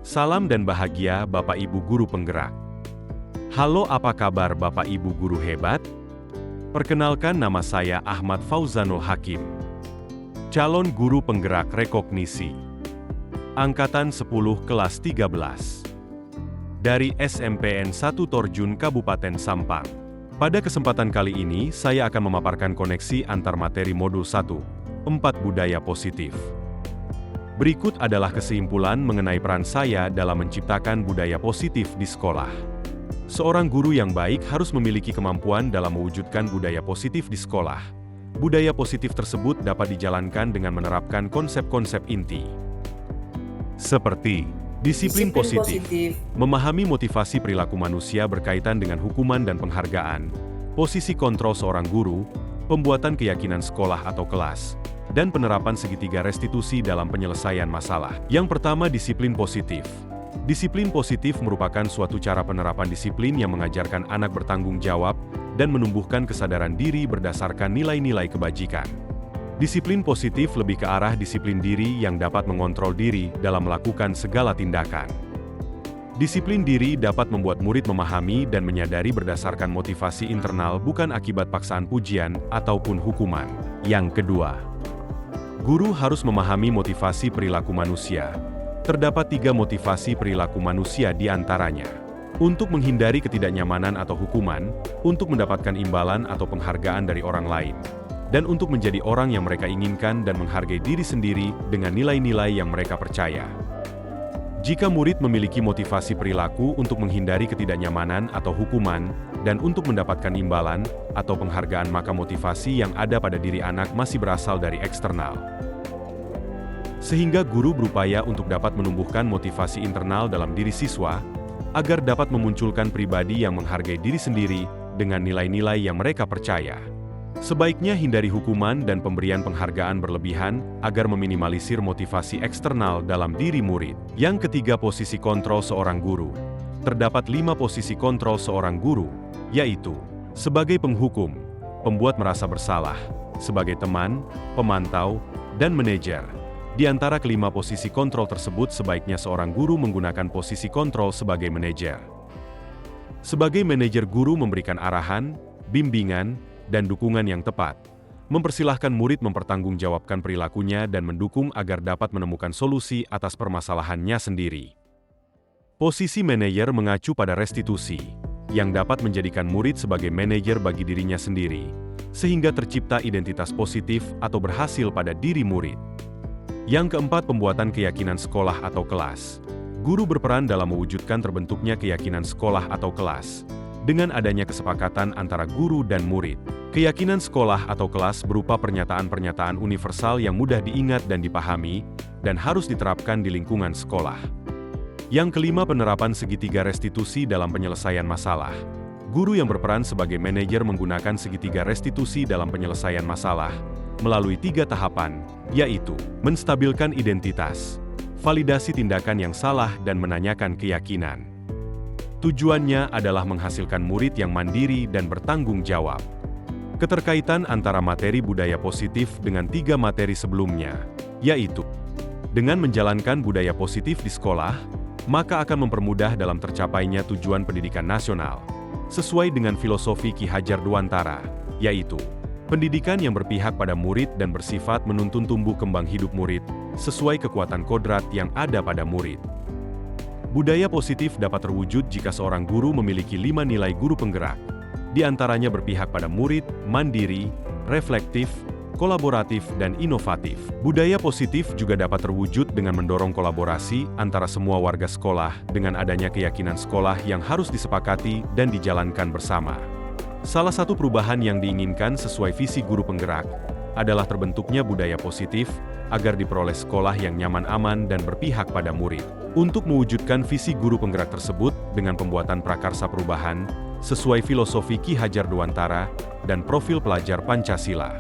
Salam dan bahagia Bapak Ibu Guru Penggerak. Halo, apa kabar Bapak Ibu Guru hebat? Perkenalkan, nama saya Ahmad Fauzanul Hakim. Calon Guru Penggerak Rekognisi. Angkatan 10 kelas 13. Dari SMPN 1 Torjun Kabupaten Sampang. Pada kesempatan kali ini, saya akan memaparkan koneksi antar materi modul 1, 4 budaya positif. Berikut adalah kesimpulan mengenai peran saya dalam menciptakan budaya positif di sekolah. Seorang guru yang baik harus memiliki kemampuan dalam mewujudkan budaya positif di sekolah. Budaya positif tersebut dapat dijalankan dengan menerapkan konsep-konsep inti. Seperti disiplin positif, memahami motivasi perilaku manusia berkaitan dengan hukuman dan penghargaan, posisi kontrol seorang guru, pembuatan keyakinan sekolah atau kelas, dan penerapan segitiga restitusi dalam penyelesaian masalah. Yang pertama, disiplin positif. Disiplin positif merupakan suatu cara penerapan disiplin yang mengajarkan anak bertanggung jawab dan menumbuhkan kesadaran diri berdasarkan nilai-nilai kebajikan. Disiplin positif lebih ke arah disiplin diri yang dapat mengontrol diri dalam melakukan segala tindakan. Disiplin diri dapat membuat murid memahami dan menyadari berdasarkan motivasi internal, bukan akibat paksaan pujian ataupun hukuman. Yang kedua, guru harus memahami motivasi perilaku manusia. Terdapat 3 motivasi perilaku manusia di antaranya. Untuk menghindari ketidaknyamanan atau hukuman, untuk mendapatkan imbalan atau penghargaan dari orang lain, dan untuk menjadi orang yang mereka inginkan dan menghargai diri sendiri dengan nilai-nilai yang mereka percaya. Jika murid memiliki motivasi perilaku untuk menghindari ketidaknyamanan atau hukuman, dan untuk mendapatkan imbalan atau penghargaan, maka motivasi yang ada pada diri anak masih berasal dari eksternal. Sehingga guru berupaya untuk dapat menumbuhkan motivasi internal dalam diri siswa, agar dapat memunculkan pribadi yang menghargai diri sendiri dengan nilai-nilai yang mereka percaya. Sebaiknya hindari hukuman dan pemberian penghargaan berlebihan, agar meminimalisir motivasi eksternal dalam diri murid. Yang ketiga, posisi kontrol seorang guru. Terdapat 5 posisi kontrol seorang guru, yaitu sebagai penghukum, pembuat merasa bersalah, sebagai teman, pemantau, dan manajer. Di antara kelima posisi kontrol tersebut, sebaiknya seorang guru menggunakan posisi kontrol sebagai manajer. Sebagai manajer, guru memberikan arahan, bimbingan, dan dukungan yang tepat, mempersilahkan murid mempertanggungjawabkan perilakunya dan mendukung agar dapat menemukan solusi atas permasalahannya sendiri. Posisi manajer mengacu pada restitusi, yang dapat menjadikan murid sebagai manajer bagi dirinya sendiri, sehingga tercipta identitas positif atau berhasil pada diri murid. Yang keempat, pembuatan keyakinan sekolah atau kelas. Guru berperan dalam mewujudkan terbentuknya keyakinan sekolah atau kelas, dengan adanya kesepakatan antara guru dan murid. Keyakinan sekolah atau kelas berupa pernyataan-pernyataan universal yang mudah diingat dan dipahami, dan harus diterapkan di lingkungan sekolah. Yang kelima, penerapan segitiga restitusi dalam penyelesaian masalah. Guru yang berperan sebagai manajer menggunakan segitiga restitusi dalam penyelesaian masalah, melalui 3 tahapan, yaitu menstabilkan identitas, validasi tindakan yang salah, dan menanyakan keyakinan. Tujuannya adalah menghasilkan murid yang mandiri dan bertanggung jawab. Keterkaitan antara materi budaya positif dengan 3 materi sebelumnya, yaitu dengan menjalankan budaya positif di sekolah, maka akan mempermudah dalam tercapainya tujuan pendidikan nasional, sesuai dengan filosofi Ki Hajar Dewantara, yaitu pendidikan yang berpihak pada murid dan bersifat menuntun tumbuh kembang hidup murid, sesuai kekuatan kodrat yang ada pada murid. Budaya positif dapat terwujud jika seorang guru memiliki 5 nilai guru penggerak, di antaranya berpihak pada murid, mandiri, reflektif, kolaboratif, dan inovatif. Budaya positif juga dapat terwujud dengan mendorong kolaborasi antara semua warga sekolah dengan adanya keyakinan sekolah yang harus disepakati dan dijalankan bersama. Salah satu perubahan yang diinginkan sesuai visi guru penggerak adalah terbentuknya budaya positif agar diperoleh sekolah yang nyaman, aman, dan berpihak pada murid. Untuk mewujudkan visi guru penggerak tersebut dengan pembuatan prakarsa perubahan sesuai filosofi Ki Hajar Dewantara dan profil pelajar Pancasila.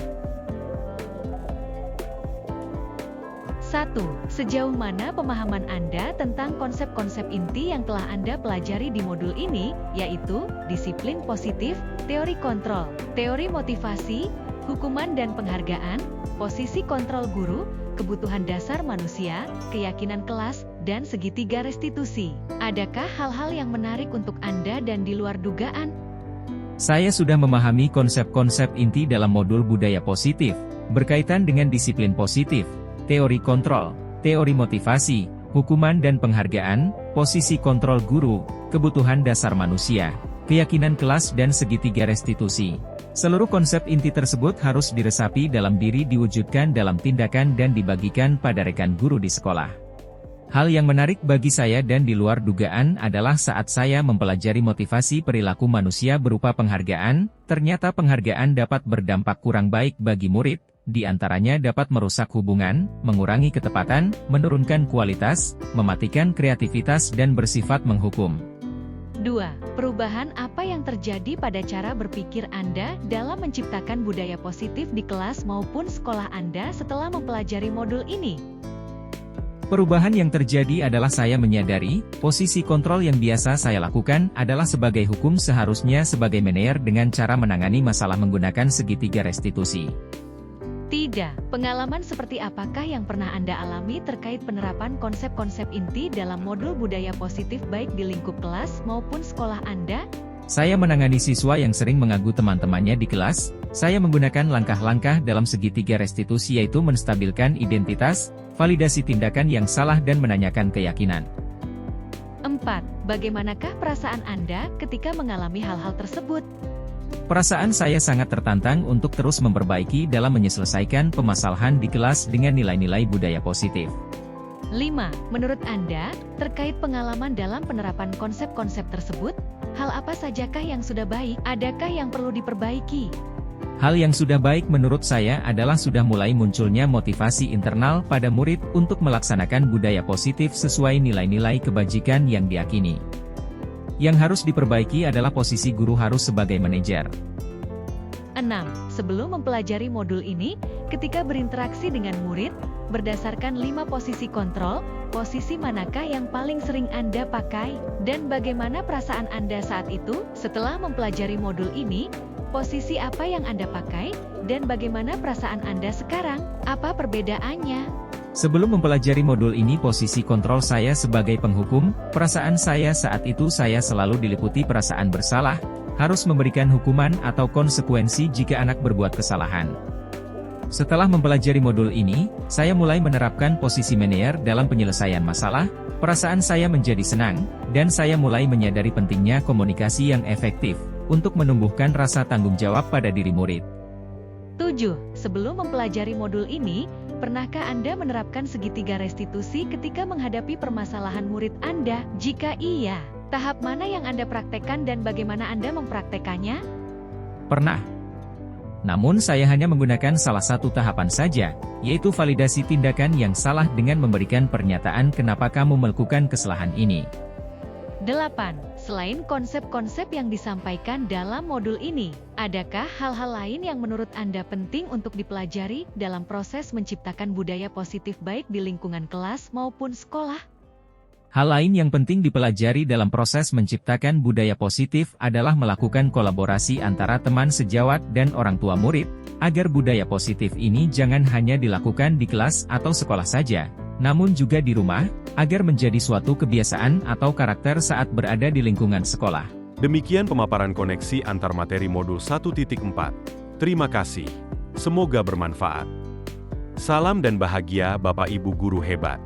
1. Sejauh mana pemahaman Anda tentang konsep-konsep inti yang telah Anda pelajari di modul ini, yaitu disiplin positif, teori kontrol, teori motivasi, hukuman dan penghargaan, posisi kontrol guru, kebutuhan dasar manusia, keyakinan kelas, dan segitiga restitusi. Adakah hal-hal yang menarik untuk Anda dan di luar dugaan? Saya sudah memahami konsep-konsep inti dalam modul budaya positif, berkaitan dengan disiplin positif, teori kontrol, teori motivasi, hukuman dan penghargaan, posisi kontrol guru, kebutuhan dasar manusia, keyakinan kelas dan segitiga restitusi. Seluruh konsep inti tersebut harus diresapi dalam diri, diwujudkan dalam tindakan dan dibagikan pada rekan guru di sekolah. Hal yang menarik bagi saya dan di luar dugaan adalah saat saya mempelajari motivasi perilaku manusia berupa penghargaan, ternyata penghargaan dapat berdampak kurang baik bagi murid, di antaranya dapat merusak hubungan, mengurangi ketepatan, menurunkan kualitas, mematikan kreativitas dan bersifat menghukum. 2. Perubahan apa yang terjadi pada cara berpikir Anda dalam menciptakan budaya positif di kelas maupun sekolah Anda setelah mempelajari modul ini? Perubahan yang terjadi adalah saya menyadari, posisi kontrol yang biasa saya lakukan adalah sebagai hukum seharusnya sebagai manajer dengan cara menangani masalah menggunakan segitiga restitusi. Tidak. Pengalaman seperti apakah yang pernah Anda alami terkait penerapan konsep-konsep inti dalam modul budaya positif baik di lingkup kelas maupun sekolah Anda? Saya menangani siswa yang sering mengganggu teman-temannya di kelas. Saya menggunakan langkah-langkah dalam segitiga restitusi, yaitu menstabilkan identitas, validasi tindakan yang salah dan menanyakan keyakinan. 4. Bagaimanakah perasaan Anda ketika mengalami hal-hal tersebut? Perasaan saya sangat tertantang untuk terus memperbaiki dalam menyelesaikan permasalahan di kelas dengan nilai-nilai budaya positif. 5. Menurut Anda, terkait pengalaman dalam penerapan konsep-konsep tersebut, hal apa sajakah yang sudah baik, adakah yang perlu diperbaiki? Hal yang sudah baik menurut saya adalah sudah mulai munculnya motivasi internal pada murid untuk melaksanakan budaya positif sesuai nilai-nilai kebajikan yang diyakini. Yang harus diperbaiki adalah posisi guru harus sebagai manajer. 6. Sebelum mempelajari modul ini, ketika berinteraksi dengan murid, berdasarkan 5 posisi kontrol, posisi manakah yang paling sering Anda pakai? Dan bagaimana perasaan Anda saat itu? Setelah mempelajari modul ini, posisi apa yang Anda pakai? Dan bagaimana perasaan Anda sekarang? Apa perbedaannya? Sebelum mempelajari modul ini, posisi kontrol saya sebagai penghukum, perasaan saya saat itu saya selalu diliputi perasaan bersalah, harus memberikan hukuman atau konsekuensi jika anak berbuat kesalahan. Setelah mempelajari modul ini, saya mulai menerapkan posisi manajer dalam penyelesaian masalah, perasaan saya menjadi senang, dan saya mulai menyadari pentingnya komunikasi yang efektif, untuk menumbuhkan rasa tanggung jawab pada diri murid. 7. Sebelum mempelajari modul ini, pernahkah Anda menerapkan segitiga restitusi ketika menghadapi permasalahan murid Anda? Jika iya, tahap mana yang Anda praktekkan dan bagaimana Anda mempraktekannya? Pernah. Namun saya hanya menggunakan salah satu tahapan saja, yaitu validasi tindakan yang salah dengan memberikan pernyataan kenapa kamu melakukan kesalahan ini. 8. Selain konsep-konsep yang disampaikan dalam modul ini, adakah hal-hal lain yang menurut Anda penting untuk dipelajari dalam proses menciptakan budaya positif baik di lingkungan kelas maupun sekolah? Hal lain yang penting dipelajari dalam proses menciptakan budaya positif adalah melakukan kolaborasi antara teman sejawat dan orang tua murid, agar budaya positif ini jangan hanya dilakukan di kelas atau sekolah saja, namun juga di rumah, agar menjadi suatu kebiasaan atau karakter saat berada di lingkungan sekolah. Demikian pemaparan koneksi antar materi modul 1.4. Terima kasih. Semoga bermanfaat. Salam dan bahagia Bapak Ibu guru hebat.